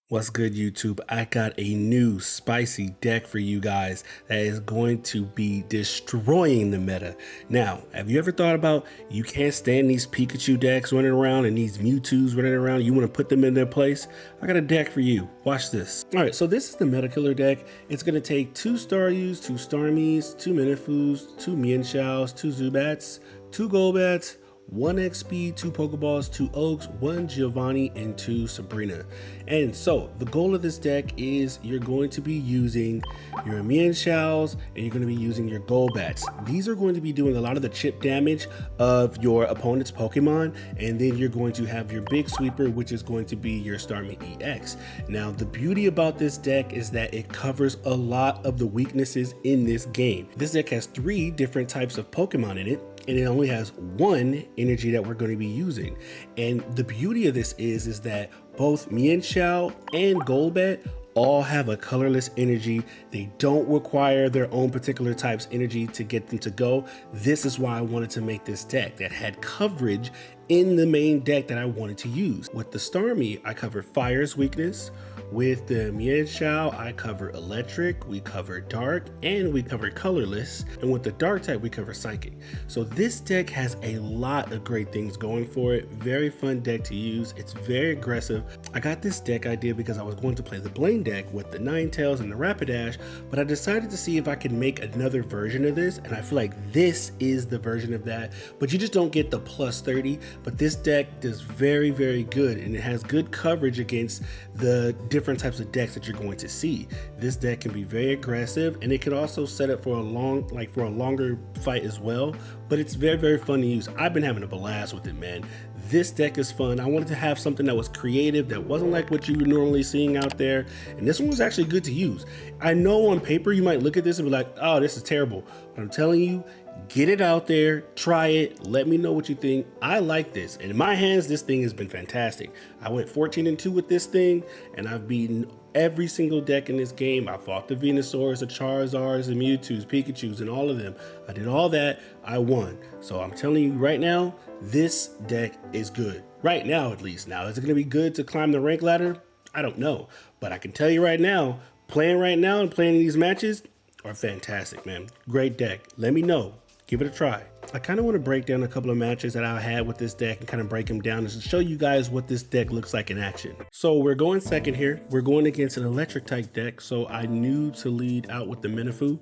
What's good, YouTube? I got a new spicy deck for you guys that is going to be destroying the meta. Now, have you ever thought about you can't stand these Pikachu decks running around and these Mewtwo's running around? You want to put them in their place? I got a deck for you. Watch this. All right, so this is the Meta Killer deck. It's going to take 2 Staryus, 2 Starmies, 2 Minifus, 2 Mienshaos, 2 Zubats, 2 Golbats, 1 XP, 2 Pokeballs, 2 Oaks, 1 Giovanni, and 2 Sabrina. And so the goal of this deck is you're going to be using your Mienshaos and you're going to be using your Golbats. These are going to be doing a lot of the chip damage of your opponent's Pokemon, and then you're going to have your big sweeper, which is going to be your Starmie EX. Now, the beauty about this deck is that it covers a lot of the weaknesses in this game. This deck has 3 different types of Pokemon in it, and it only has 1 energy that we're going to be using. And the beauty of this is that both Mienshao and Golbat all have a colorless energy. They don't require their own particular type's energy to get them to go. This is why I wanted to make this deck that had coverage in the main deck that I wanted to use. With the Starmie, I cover Fire's weakness. With the Mienshao, I cover Electric, we cover Dark, and we cover Colorless. And with the Dark type, we cover Psychic. So this deck has a lot of great things going for it. Very fun deck to use. It's very aggressive. I got this deck idea because I was going to play the Blaine deck with the Ninetales and the Rapidash, but I decided to see if I could make another version of this, and I feel like this is the version of that, but you just don't get the plus 30. But this deck does very, very good, and it has good coverage against the different types of decks that you're going to see. This deck can be very aggressive, and it can also set up for a longer fight as well, but it's very, very fun to use. I've been having a blast with it, man. This deck is fun. I wanted to have something that was creative, that wasn't like what you were normally seeing out there, and this one was actually good to use. I know on paper you might look at this and be like, oh, this is terrible, but I'm telling you, get it out there, try it, let me know what you think. I like this, and in my hands, this thing has been fantastic. I went 14-2 with this thing, and I've beaten every single deck in this game. I fought the Venusaurs, the Charizards, the Mewtwo's, Pikachu's, and all of them. I did all that, I won. So I'm telling you right now, this deck is good. Right now, at least. Now, is it gonna be good to climb the rank ladder? I don't know, but I can tell you right now, playing right now and playing these matches are fantastic, man. Great deck. Let me know. Give it a try. I kind of want to break down a couple of matches that I had with this deck and kind of break them down and show you guys what this deck looks like in action. So we're going second here. We're going against an electric type deck, so I knew to lead out with the Minifu.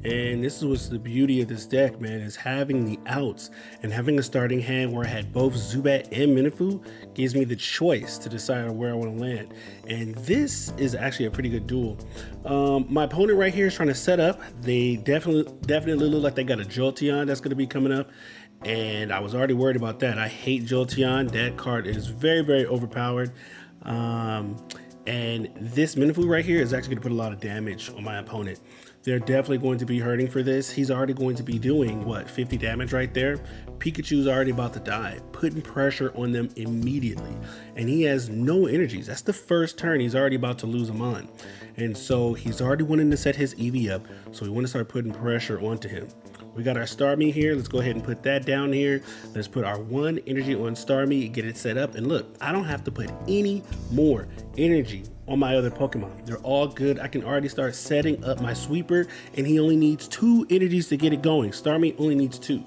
And this was the beauty of this deck, man, is having the outs and having a starting hand where I had both Zubat and Minifu gives me the choice to decide on where I want to land. And this is actually a pretty good duel. My opponent right here is trying to set up. They definitely look like they got a Jolteon that's going to be coming up, and I was already worried about that. I hate Jolteon. That card is very, very overpowered. And this Minifu right here is actually going to put a lot of damage on my opponent. They're definitely going to be hurting for this. He's already going to be doing, what, 50 damage right there? Pikachu's already about to die, putting pressure on them immediately. And he has no energies. That's the first turn. He's already about to lose them on. And so he's already wanting to set his EV up. So we want to start putting pressure onto him. We got our Starmie here. Let's go ahead and put that down here. Let's put our 1 energy on Starmie, get it set up. And look, I don't have to put any more energy on my other Pokemon. They're all good. I can already start setting up my sweeper, and he only needs 2 energies to get it going. Starmie only needs 2.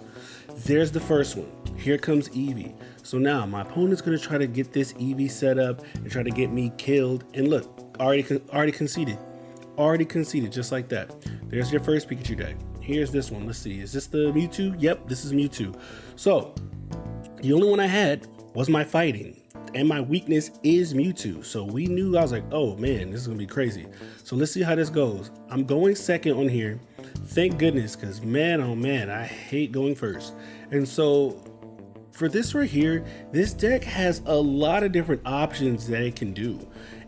There's the first one. Here comes Eevee. So now my opponent's gonna try to get this Eevee set up and try to get me killed. And look, already conceded. Already conceded, just like that. There's your first Pikachu deck. Here's this one. Let's see. Is this the Mewtwo? Yep, this is Mewtwo. So the only one I had was my fighting, and my weakness is Mewtwo. So we knew, I was like, oh man, this is gonna be crazy. So let's see how this goes. I'm going second on here. Thank goodness, because man, oh man, I hate going first. And so for this right here, this deck has a lot of different options that it can do.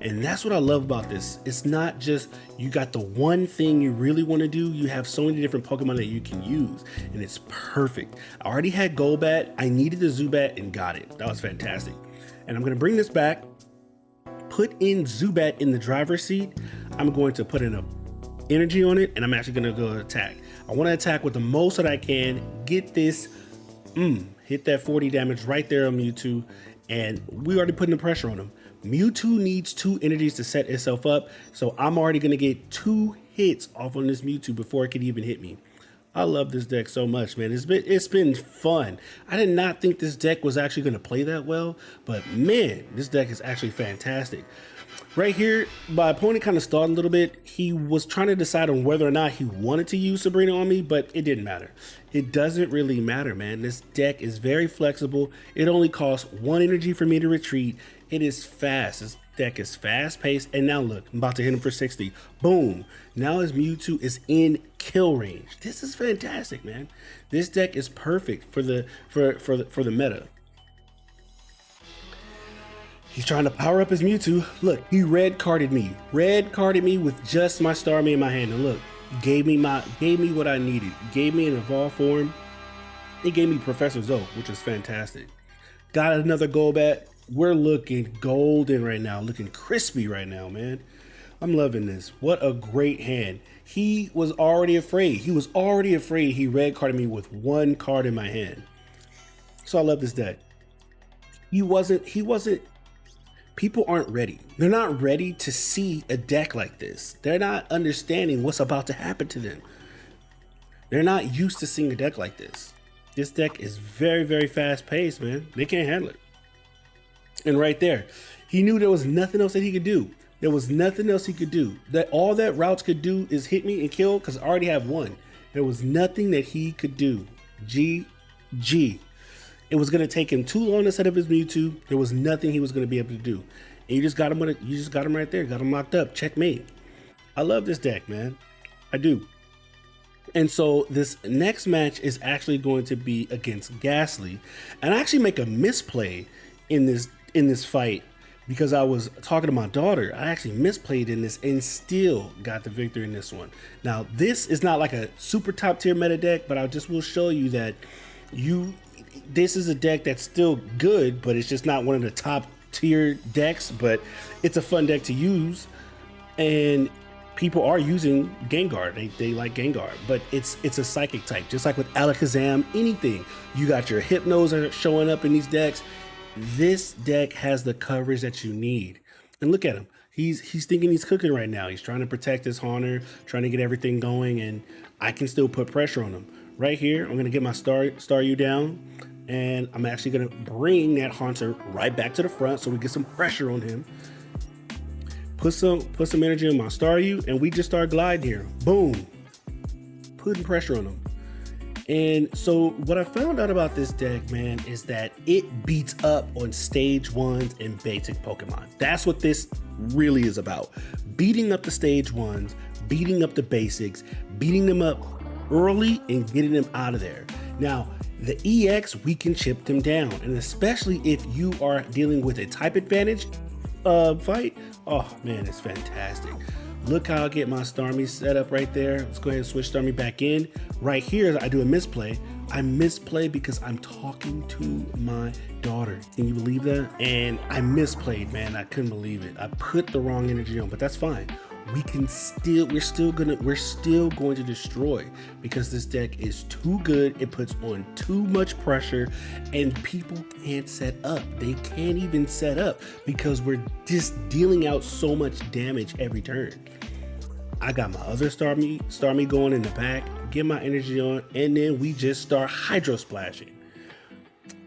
And that's what I love about this. It's not just you got the one thing you really want to do. You have so many different Pokemon that you can use, and it's perfect. I already had Golbat. I needed the Zubat and got it. That was fantastic. And I'm going to bring this back, put in Zubat in the driver's seat. I'm going to put in a energy on it, and I'm actually going to go attack. I want to attack with the most that I can, get this, hit that 40 damage right there on Mewtwo, and we already putting the pressure on him. Mewtwo needs 2 energies to set itself up, so I'm already gonna get 2 hits off on this Mewtwo before it can even hit me. I love this deck so much, man. It's been fun. I did not think this deck was actually gonna play that well, but man, this deck is actually fantastic. Right here, my opponent kind of stalled a little bit. He was trying to decide on whether or not he wanted to use Sabrina on me, but it didn't matter. It doesn't really matter, man. This deck is very flexible. It only costs 1 energy for me to retreat. It is fast. This deck is fast paced. And now look, I'm about to hit him for 60. Boom. Now his Mewtwo is in kill range. This is fantastic, man. This deck is perfect for the meta. He's trying to power up his Mewtwo. Look, he red carded me. Red carded me with just my Starmie in my hand. And look, gave me what I needed. Gave me an evolved form. He gave me Professor Zoe, which is fantastic. Got another Golbat. We're looking golden right now. Looking crispy right now, man. I'm loving this. What a great hand. He was already afraid. He was already afraid he red carded me with 1 card in my hand. So I love this deck. He wasn't people aren't ready. They're not ready to see a deck like this. They're not understanding what's about to happen to them. They're not used to seeing a deck like this. This deck is very, very fast paced, man. They can't handle it. And right there, he knew there was nothing else that he could do. There was nothing else he could do. That all that Routes could do is hit me and kill because I already have 1. There was nothing that he could do. GG. It was going to take him too long to set up his Mewtwo. There was nothing he was going to be able to do. And you just got him right there. Got him locked up. Checkmate. I love this deck, man. I do. And so this next match is actually going to be against Ghastly. And I actually make a misplay in this fight because I was talking to my daughter. I actually misplayed in this and still got the victory in this one. Now, this is not like a super top tier meta deck, but I just will show you that this is a deck that's still good, but it's just not one of the top tier decks, but it's a fun deck to use. And people are using Gengar. They like Gengar, but it's a psychic type, just like with Alakazam, anything. You got your Hypnos are showing up in these decks. This deck has the coverage that you need. And look at him. He's thinking he's cooking right now. He's trying to protect his Haunter, trying to get everything going, and I can still put pressure on him. Right here, I'm gonna get my Staryu down, and I'm actually gonna bring that Haunter right back to the front so we get some pressure on him. Put some energy on my Staryu, and we just start gliding here. Boom, putting pressure on him. And so what I found out about this deck, man, is that it beats up on stage 1s and basic Pokemon. That's what this really is about. Beating up the stage 1s, beating up the basics, beating them up early and getting them out of there. Now, the EX, we can chip them down. And especially if you are dealing with a type advantage fight, oh man, it's fantastic. Look how I get my Starmie set up right there. Let's go ahead and switch Starmie back in. Right here, I do a misplay. I misplay because I'm talking to my daughter. Can you believe that? And I misplayed, man. I couldn't believe it. I put the wrong energy on, but that's fine. We're still going to destroy because this deck is too good. It puts on too much pressure and people can't set up. They can't even set up because we're just dealing out so much damage every turn. I got my other Starmie going in the back, get my energy on, and then we just start Hydro Splashing.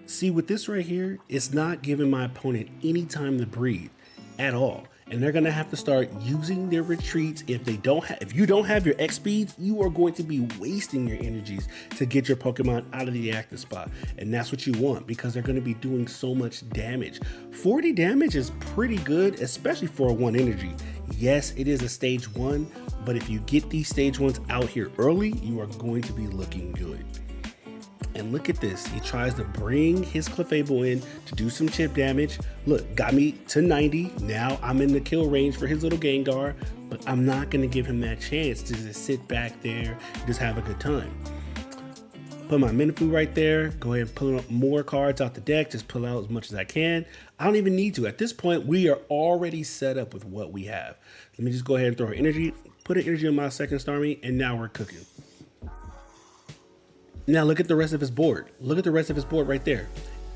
See, with this right here, it's not giving my opponent any time to breathe at all. And they're gonna have to start using their retreats. If you don't have your X speeds, you are going to be wasting your energies to get your Pokemon out of the active spot. And that's what you want because they're gonna be doing so much damage. 40 damage is pretty good, especially for a 1 energy. Yes, it is a stage 1, but if you get these stage 1s out here early, you are going to be looking good. And look at this. He tries to bring his Clefable in to do some chip damage. Look, got me to 90. Now I'm in the kill range for his little Gengar, but I'm not going to give him that chance to just sit back there and just have a good time. Put my Mienshao right there. Go ahead and pull up more cards out the deck. Just pull out as much as I can. I don't even need to. At this point, we are already set up with what we have. Let me just go ahead and throw energy, put an energy on my second Starmie, and now we're cooking. Now look at the rest of his board. Look at the rest of his board right there.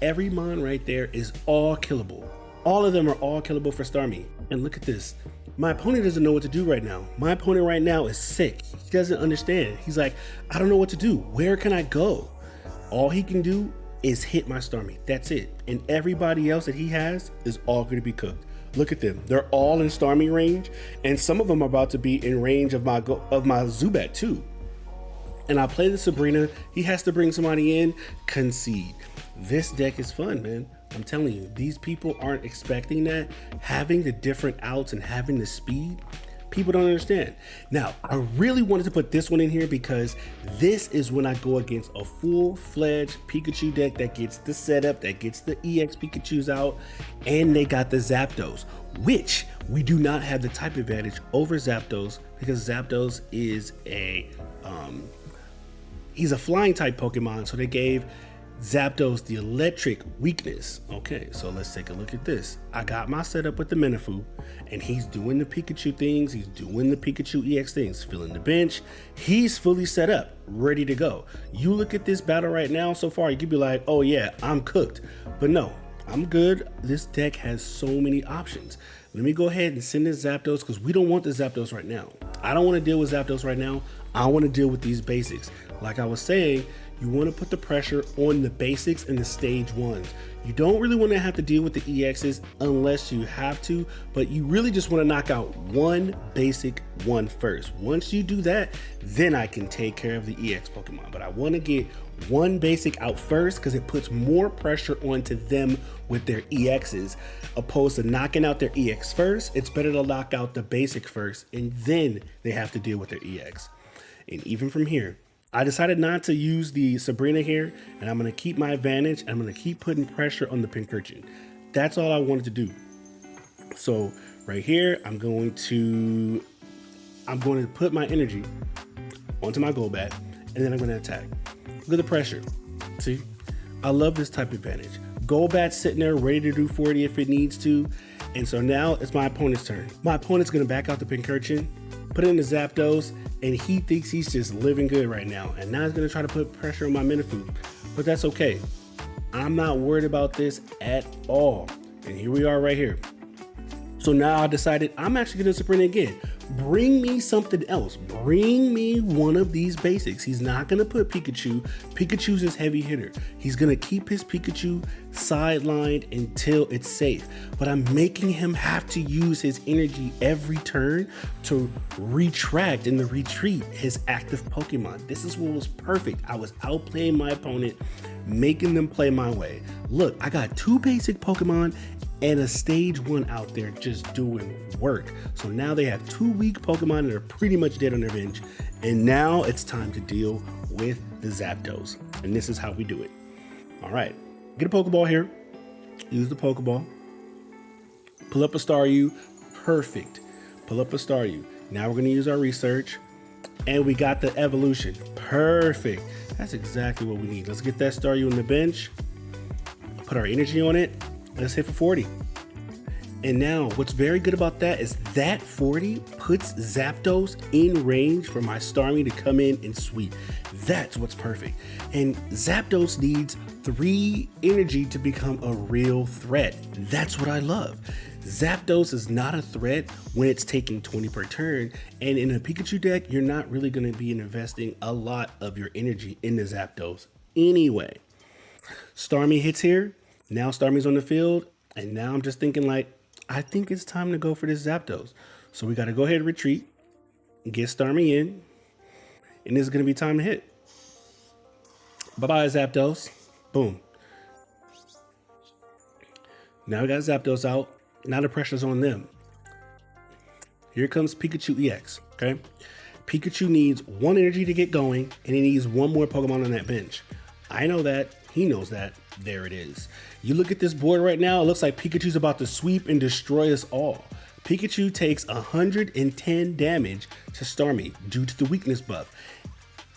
Every mon right there is all killable. All of them are all killable for Starmie. And look at this. My opponent doesn't know what to do right now. My opponent right now is sick. He doesn't understand. He's like, I don't know what to do. Where can I go? All he can do is hit my Starmie. That's it. And everybody else that he has is all going to be cooked. Look at them. They're all in Starmie range, and some of them are about to be in range of my Zubat too. And I play the Sabrina. He has to bring somebody in. Concede. This deck is fun, man. I'm telling you, these people aren't expecting that. Having the different outs and having the speed, people don't understand. Now, I really wanted to put this one in here because this is when I go against a full-fledged Pikachu deck that gets the setup, that gets the EX Pikachus out, and they got the Zapdos, which we do not have the type advantage over Zapdos because Zapdos is he's a flying type Pokemon, so they gave Zapdos the electric weakness. Okay, so let's take a look at this. I got my setup with the Mienshao, and he's doing the Pikachu things. He's doing the Pikachu EX things, filling the bench. He's fully set up, ready to go. You look at this battle right now so far, you could be like, oh yeah, I'm cooked. But no, I'm good. This deck has so many options. Let me go ahead and send this Zapdos because we don't want the Zapdos right now. I don't want to deal with Zapdos right now. I want to deal with these basics. Like I was saying, you want to put the pressure on the basics and the stage ones. You don't really want to have to deal with the EXs unless you have to, but you really just want to knock out one basic one first. Once you do that, then I can take care of the EX Pokemon. But I want to get one basic out first because it puts more pressure onto them with their EXs opposed to knocking out their EX first. It's better to knock out the basic first and then they have to deal with their EX. And even from here, I decided not to use the Sabrina here, and I'm going to keep my advantage. And I'm going to keep putting pressure on the Pincurchin. That's all I wanted to do. So right here, I'm going to put my energy onto my Golbat, and then I'm going to attack. Look at the pressure. See, I love this type of advantage. Golbat's sitting there ready to do 40 if it needs to. And so now it's my opponent's turn. My opponent's going to back out the Pincurchin, put in the Zapdos, and he thinks he's just living good right now. And now he's going to try to put pressure on my Mienshao, but that's okay. I'm not worried about this at all. And here we are right here. So now I decided I'm actually going to Sabrina again. Bring me something else. Bring me one of these basics. He's not going to put Pikachu. Pikachu's his heavy hitter. He's going to keep his Pikachu sidelined until it's safe. But I'm making him have to use his energy every turn to retract and to retreat his active Pokemon. This is what was perfect. I was outplaying my opponent, making them play my way. Look, I got two basic Pokemon and a stage one out there just doing work. So now they have two weak Pokemon that are pretty much dead on their bench. And now it's time to deal with the Zapdos. And this is how we do it. All right, get a Pokeball here. Use the Pokeball. Pull up a Staryu. Perfect. Pull up a Staryu. Now we're gonna use our research. And we got the evolution. Perfect. That's exactly what we need. Let's get that Staryu on the bench. Put our energy on it. Let's hit for 40. And now what's very good about that is that 40 puts Zapdos in range for my Starmie to come in and sweep. That's what's perfect. And Zapdos needs 3 energy to become a real threat. That's what I love. Zapdos is not a threat when it's taking 20 per turn. And in a Pikachu deck, you're not really going to be investing a lot of your energy in the Zapdos anyway. Starmie hits here. Now Starmie's on the field, and now I'm just thinking like, I think it's time to go for this Zapdos. So we got to go ahead and retreat, get Starmie in, and this is going to be time to hit. Bye-bye, Zapdos. Boom. Now we got Zapdos out. Now the pressure's on them. Here comes Pikachu EX, okay? Pikachu needs 1 energy to get going, and he needs 1 more Pokemon on that bench. I know that. He knows that. There it is. You look at this board right now, it looks like Pikachu's about to sweep and destroy us all. Pikachu takes 110 damage to Starmie due to the weakness buff.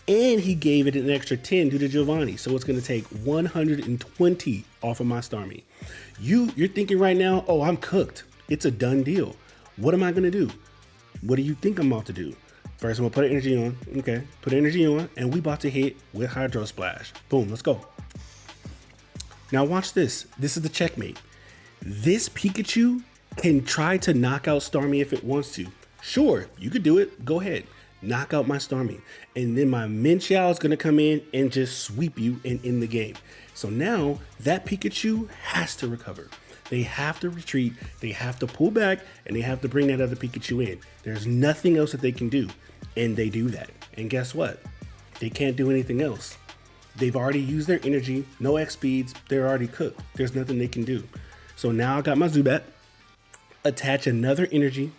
And he gave it an extra 10 due to Giovanni. So it's going to take 120 off of my Starmie. You're thinking right now, oh, I'm cooked. It's a done deal. What am I going to do? What do you think I'm about to do? First, I'm going to put energy on. Okay, put energy on. And we about to hit with Hydro Splash. Boom, let's go. Now watch this. This is the checkmate. This Pikachu can try to knock out Starmie if it wants to. Sure, you could do it. Go ahead. Knock out my Starmie. And then my Mienshao is going to come in and just sweep you and end the game. So now that Pikachu has to recover. They have to retreat, they have to pull back, and they have to bring that other Pikachu in. There's nothing else that they can do. And they do that. And guess what? They can't do anything else. They've already used their energy, no X speeds, they're already cooked. There's nothing they can do. So now I got my Zubat, attach another energy,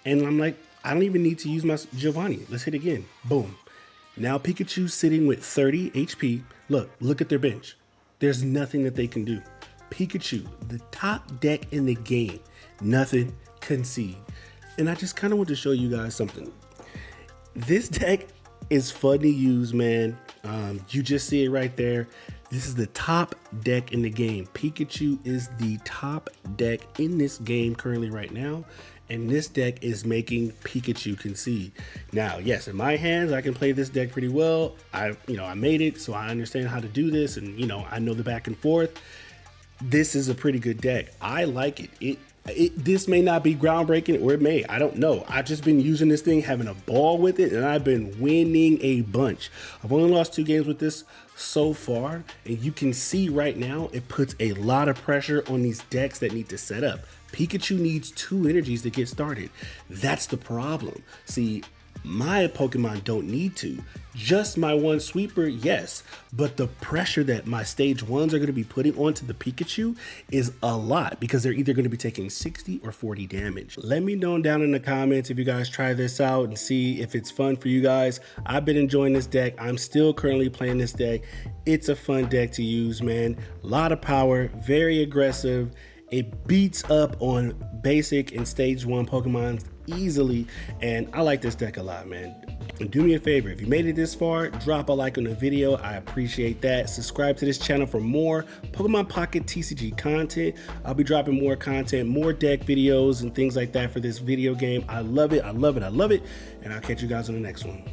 and I'm like, I don't even need to use my Giovanni. Let's hit again. Boom. Now Pikachu's sitting with 30 HP. Look at their bench. There's nothing that they can do. Pikachu, the top deck in the game, nothing concede. And I just kind of want to show you guys something. This deck is fun to use, man. You just see it right there. This is the top deck in the game. Pikachu is the top deck in this game currently right now. And this deck is making Pikachu concede. Now, yes, in my hands, I can play this deck pretty well. I made it, so I understand how to do this, and I know the back and forth. This is a pretty good deck. I like it. This may not be groundbreaking, or it may. I don't know. I've just been using this thing, having a ball with it, and I've been winning a bunch. I've only lost 2 games with this so far, and you can see right now it puts a lot of pressure on these decks that need to set up. Pikachu needs 2 energies to get started. That's the problem. See, my Pokemon don't need to. Just my 1 sweeper, yes. But the pressure that my stage 1s are going to be putting onto the Pikachu is a lot, because they're either going to be taking 60 or 40 damage. Let me know down in the comments if you guys try this out and see if it's fun for you guys. I've been enjoying this deck. I'm still currently playing this deck. It's a fun deck to use, man. A lot of power, very aggressive. It beats up on basic and stage 1 Pokemon easily, and I like this deck a lot, man. And do me a favor, if you made it this far, drop a like on the video. I appreciate that. Subscribe to this channel for more Pokemon Pocket TCG content. I'll be dropping more content, more deck videos and things like that for this video game. I love it, I love it, I love it, and I'll catch you guys on the next one.